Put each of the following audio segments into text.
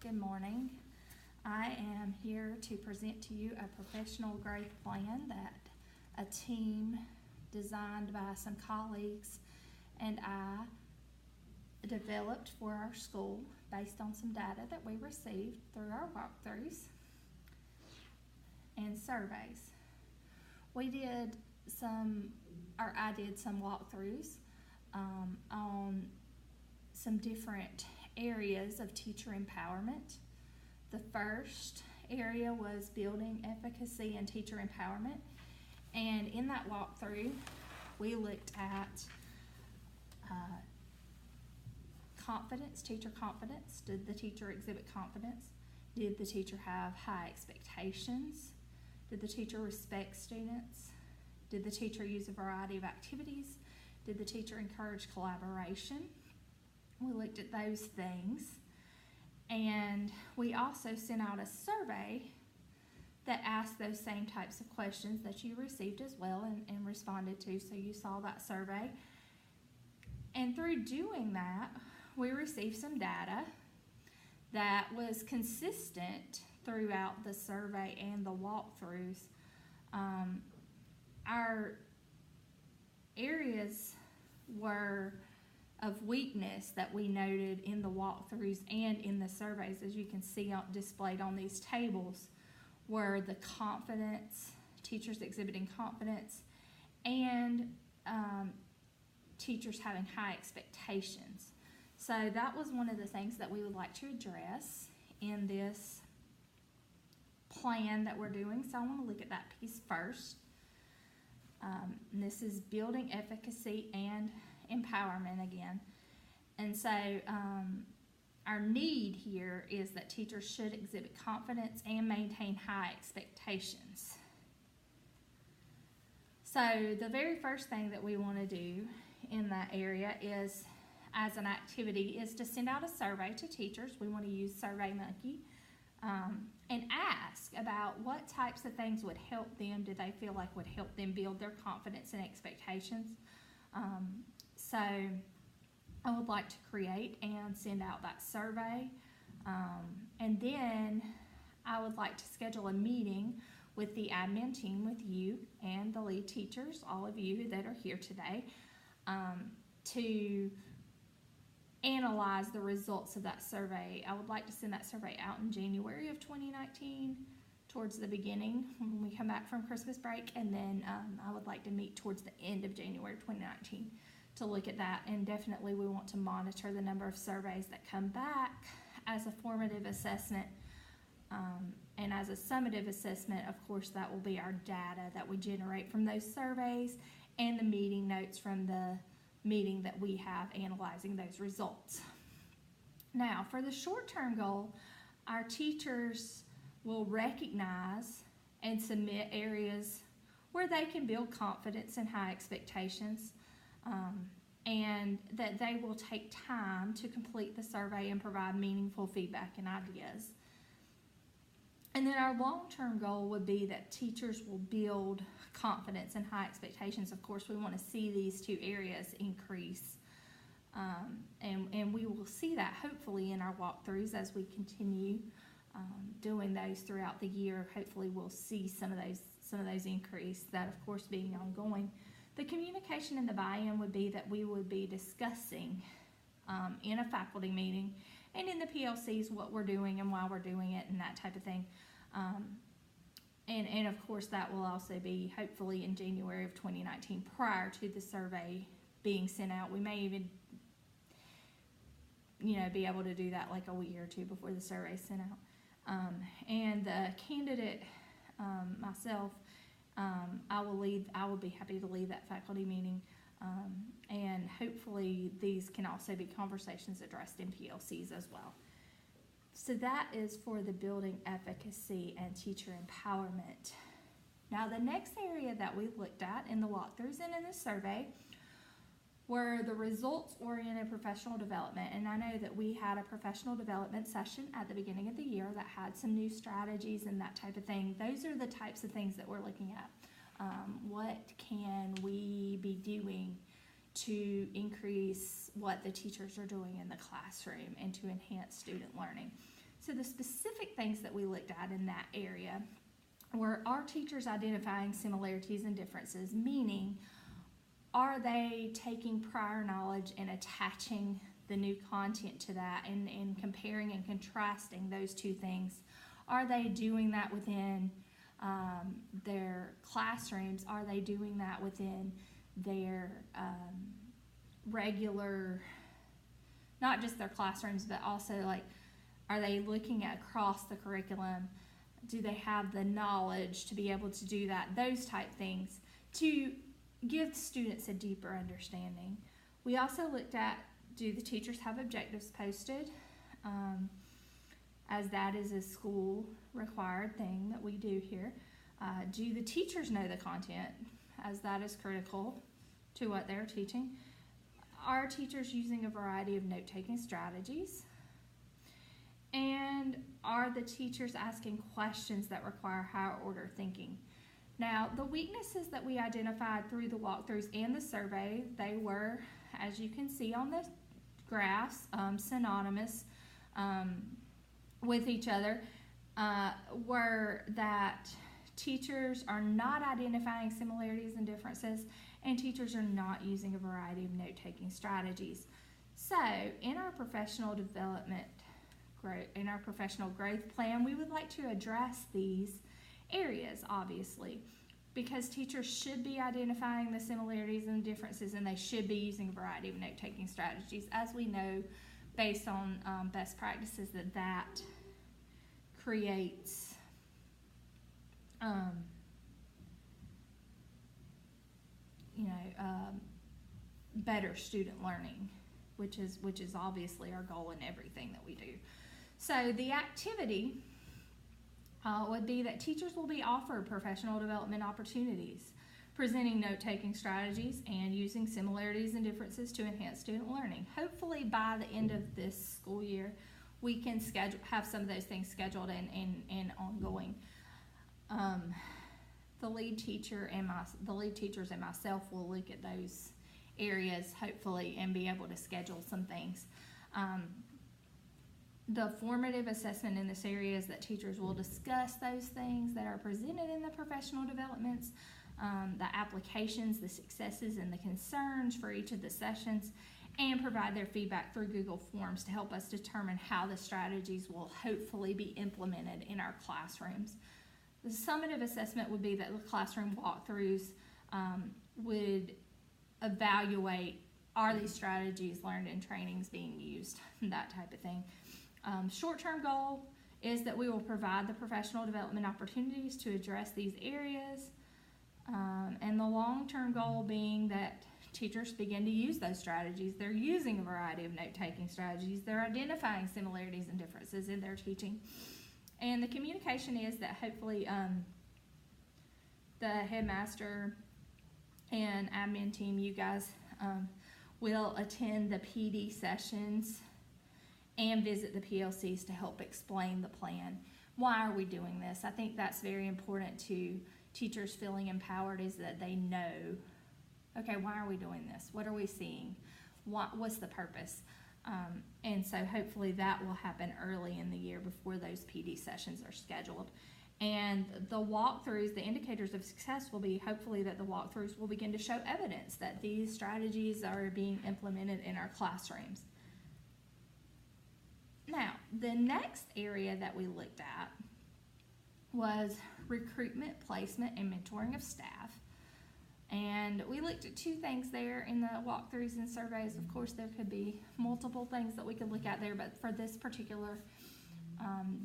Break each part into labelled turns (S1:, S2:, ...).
S1: Good morning. I am here to present to you a professional growth plan that a team designed by some colleagues and I developed for our school based on some data that we received through our walkthroughs and surveys. I did some walkthroughs on some different areas of teacher empowerment. The first area was building efficacy and teacher empowerment, and in that walkthrough we looked at confidence, teacher confidence. Did the teacher exhibit confidence? Did the teacher have high expectations? Did the teacher respect students? Did the teacher use a variety of activities? Did the teacher encourage collaboration? We looked at those things, and we also sent out a survey that asked those same types of questions that you received as well and responded to, so you saw that survey. And through doing that, we received some data that was consistent throughout the survey and the walkthroughs. Our areas were of weakness that we noted in the walkthroughs and in the surveys, as you can see displayed on these tables, were the confidence, teachers exhibiting confidence, and teachers having high expectations. So that was one of the things that we would like to address in this plan that we're doing. So I want to look at that piece first. And this is building efficacy and empowerment again. And so our need here is that teachers should exhibit confidence and maintain high expectations. So the very first thing that we want to do in that area is, as an activity, is to send out a survey to teachers. We want to use SurveyMonkey and ask about what types of things would help them, do they feel like would help them build their confidence and expectations. So I would like to create and send out that survey, and then I would like to schedule a meeting with the admin team, with you and the lead teachers, all of you that are here today, to analyze the results of that survey. I would like to send that survey out in January of 2019, towards the beginning when we come back from Christmas break, and then I would like to meet towards the end of January 2019 to look at that. And definitely we want to monitor the number of surveys that come back as a formative assessment, and as a summative assessment, of course, that will be our data that we generate from those surveys and the meeting notes from the meeting that we have analyzing those results. Now, for the short-term goal, our teachers will recognize and submit areas where they can build confidence and high expectations, and that they will take time to complete the survey and provide meaningful feedback and ideas. And then our long-term goal would be that teachers will build confidence and high expectations. Of course, we want to see these two areas increase, and we will see that hopefully in our walkthroughs as we continue doing those throughout the year. Hopefully we'll see some of those increase, that of course being ongoing. The communication and the buy-in would be that we would be discussing in a faculty meeting and in the PLCs what we're doing and why we're doing it and that type of thing. And of course that will also be hopefully in January of 2019, prior to the survey being sent out. We may even be able to do that like a week or two before the survey is sent out. And the candidate, myself, I will be happy to lead that faculty meeting, and hopefully these can also be conversations addressed in PLCs as well. So that is for the building efficacy and teacher empowerment. Now the next area that we looked at in the walkthroughs and in the survey were the results-oriented professional development. And I know that we had a professional development session at the beginning of the year that had some new strategies and that type of thing. Those are the types of things that we're looking at. What can we be doing to increase what the teachers are doing in the classroom and to enhance student learning? So the specific things that we looked at in that area were, are teachers identifying similarities and differences, meaning are they taking prior knowledge and attaching the new content to that and comparing and contrasting those two things? Are they doing that within their classrooms? Are they doing that within their regular, not just their classrooms, but also like, are they looking at across the curriculum? Do they have the knowledge to be able to do that? Those type things to give students a deeper understanding. We also looked at, do the teachers have objectives posted? As that is a school required thing that we do here. Do the teachers know the content, as that is critical to what they're teaching? Are teachers using a variety of note-taking strategies? And are the teachers asking questions that require higher order thinking? Now, the weaknesses that we identified through the walkthroughs and the survey, they were, as you can see on the graphs, synonymous with each other, were that teachers are not identifying similarities and differences, and teachers are not using a variety of note-taking strategies. So, in our professional development, in our professional growth plan, we would like to address these areas, obviously, because teachers should be identifying the similarities and differences, and they should be using a variety of note-taking strategies, as we know based on best practices that creates better student learning, which is obviously our goal in everything that we do. So the activity would be that teachers will be offered professional development opportunities, presenting note-taking strategies and using similarities and differences to enhance student learning. Hopefully by the end of this school year, we can have some of those things scheduled and ongoing. The lead teachers and myself will look at those areas hopefully and be able to schedule some things. The formative assessment in this area is that teachers will discuss those things that are presented in the professional developments, the applications, the successes, and the concerns for each of the sessions, and provide their feedback through Google Forms to help us determine how the strategies will hopefully be implemented in our classrooms. The summative assessment would be that the classroom walkthroughs would evaluate, are these strategies learned in trainings being used, that type of thing. Short-term goal is that we will provide the professional development opportunities to address these areas, and the long-term goal being that teachers begin to use those strategies. They're using a variety of note-taking strategies. They're identifying similarities and differences in their teaching. And the communication is that hopefully the headmaster and admin team, you guys will attend the PD sessions and visit the PLCs to help explain the plan. Why are we doing this? I think that's very important to teachers feeling empowered, is that they know, okay, why are we doing this? What are we seeing? What's the purpose? And so hopefully that will happen early in the year before those PD sessions are scheduled. And the walkthroughs, the indicators of success will be hopefully that the walkthroughs will begin to show evidence that these strategies are being implemented in our classrooms. Now, the next area that we looked at was recruitment, placement, and mentoring of staff. And we looked at two things there in the walkthroughs and surveys. Of course, there could be multiple things that we could look at there, but for this particular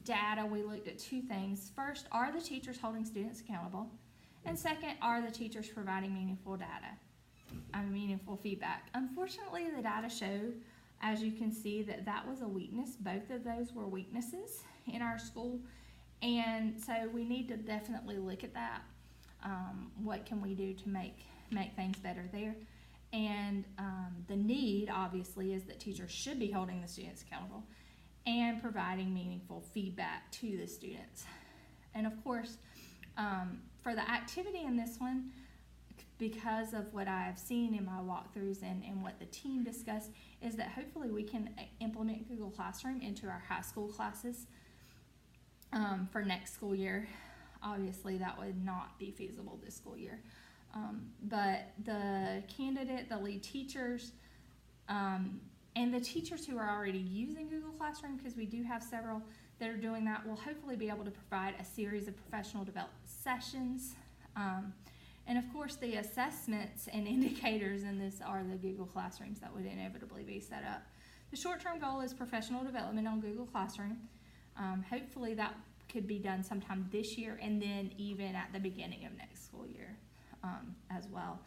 S1: data, we looked at two things. First, are the teachers holding students accountable? And second, are the teachers providing meaningful feedback? Unfortunately, the data show, as you can see, that was a weakness. Both of those were weaknesses in our school. And so we need to definitely look at that. What can we do to make things better there? And the need, obviously, is that teachers should be holding the students accountable and providing meaningful feedback to the students. And of course, for the activity in this one, because of what I have seen in my walkthroughs and what the team discussed, is that hopefully we can implement Google Classroom into our high school classes. for next school year. Obviously, that would not be feasible this school year. But the candidate, the lead teachers, and the teachers who are already using Google Classroom, because we do have several that are doing that, will hopefully be able to provide a series of professional development sessions. And of course, the assessments and indicators in this are the Google Classrooms that would inevitably be set up. The short-term goal is professional development on Google Classroom. Hopefully that could be done sometime this year, and then even at the beginning of next school year as well.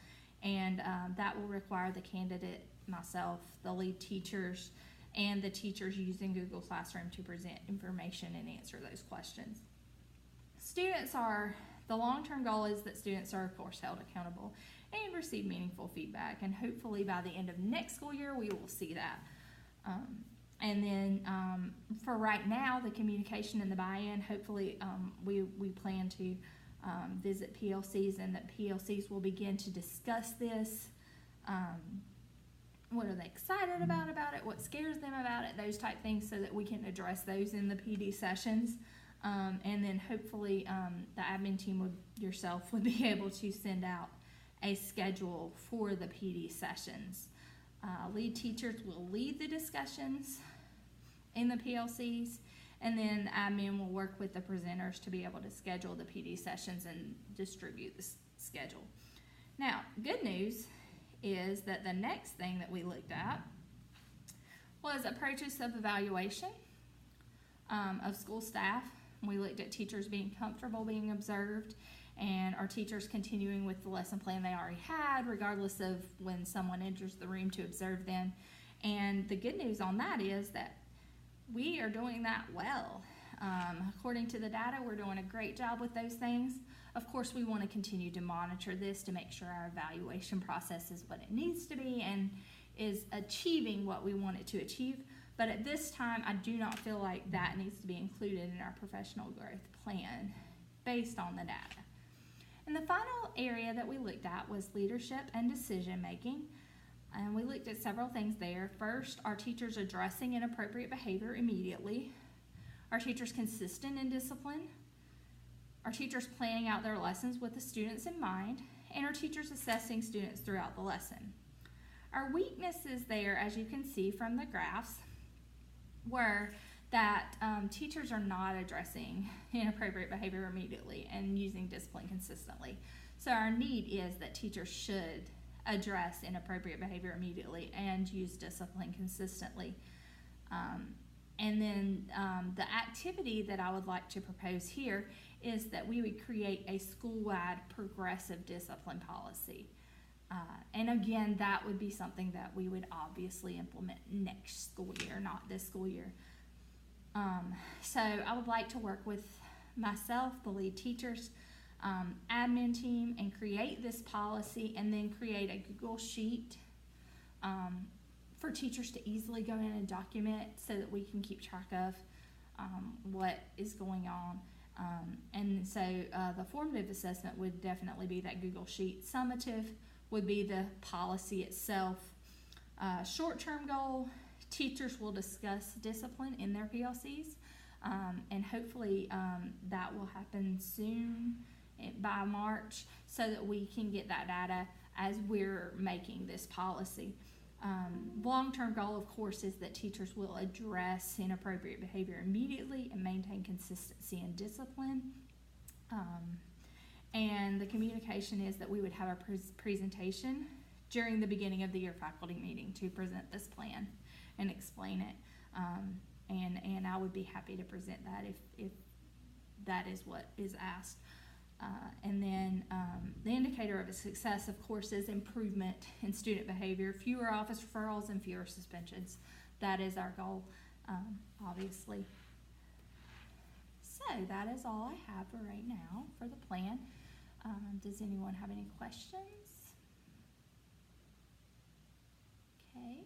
S1: And that will require the candidate, myself, the lead teachers, and the teachers using Google Classroom to present information and answer those questions. The long-term goal is that students are, of course, held accountable and receive meaningful feedback. And hopefully by the end of next school year, we will see that. And then for right now, the communication and the buy-in, hopefully we plan to visit PLCs, and that PLCs will begin to discuss this. What are they excited about it? What scares them about it? Those type things, so that we can address those in the PD sessions. And then hopefully the admin team yourself would be able to send out a schedule for the PD sessions. Lead teachers will lead the discussions in the PLCs, and then admin will work with the presenters to be able to schedule the PD sessions and distribute the schedule. Now, good news is that the next thing that we looked at was approaches of evaluation of school staff. We looked at teachers being comfortable being observed, and our teachers continuing with the lesson plan they already had, regardless of when someone enters the room to observe them. And the good news on that is that we are doing that well. According to the data, we're doing a great job with those things. Of course, we want to continue to monitor this to make sure our evaluation process is what it needs to be and is achieving what we want it to achieve. But at this time, I do not feel like that needs to be included in our professional growth plan based on the data. And the final area that we looked at was leadership and decision making. And we looked at several things there. First, are teachers addressing inappropriate behavior immediately? Are teachers consistent in discipline? Are teachers planning out their lessons with the students in mind? And are teachers assessing students throughout the lesson? Our weaknesses there, as you can see from the graphs, were that teachers are not addressing inappropriate behavior immediately and using discipline consistently. So our need is that teachers should address inappropriate behavior immediately and use discipline consistently. And then the activity that I would like to propose here is that we would create a school-wide progressive discipline policy. And again, that would be something that we would obviously implement next school year, not this school year. So I would like to work with myself, the lead teachers, admin team, and create this policy, and then create a Google sheet for teachers to easily go in and document, so that we can keep track of what is going on. And so the formative assessment would definitely be that Google sheet. Summative would be the policy itself. Short-term goal, teachers will discuss discipline in their PLCs, and hopefully that will happen soon, by March, so that we can get that data as we're making this policy. Long-term goal, of course, is that teachers will address inappropriate behavior immediately and maintain consistency and discipline. And the communication is that we would have a presentation during the beginning of the year faculty meeting to present this plan and explain it. And I would be happy to present that if that is what is asked. And then the indicator of a success, of course, is improvement in student behavior, fewer office referrals, and fewer suspensions. That is our goal, obviously. So that is all I have for right now for the plan. Does anyone have any questions? Okay.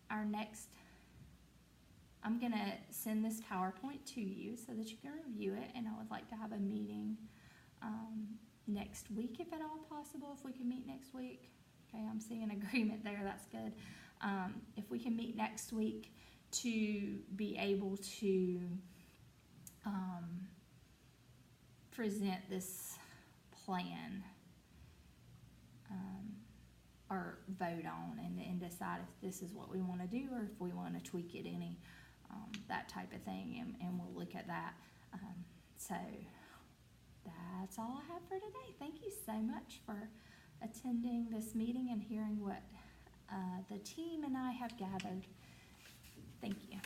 S1: Our next, I'm going to send this PowerPoint to you so that you can review it, and I would like to have a meeting next week, if at all possible, if we can meet next week. Okay, I'm seeing an agreement there, that's good. If we can meet next week to be able to present this plan or vote on and decide if this is what we want to do or if we want to tweak it any, that type of thing, and we'll look at that. So that's all I have for today. Thank you so much for attending this meeting and hearing what the team and I have gathered. Thank you.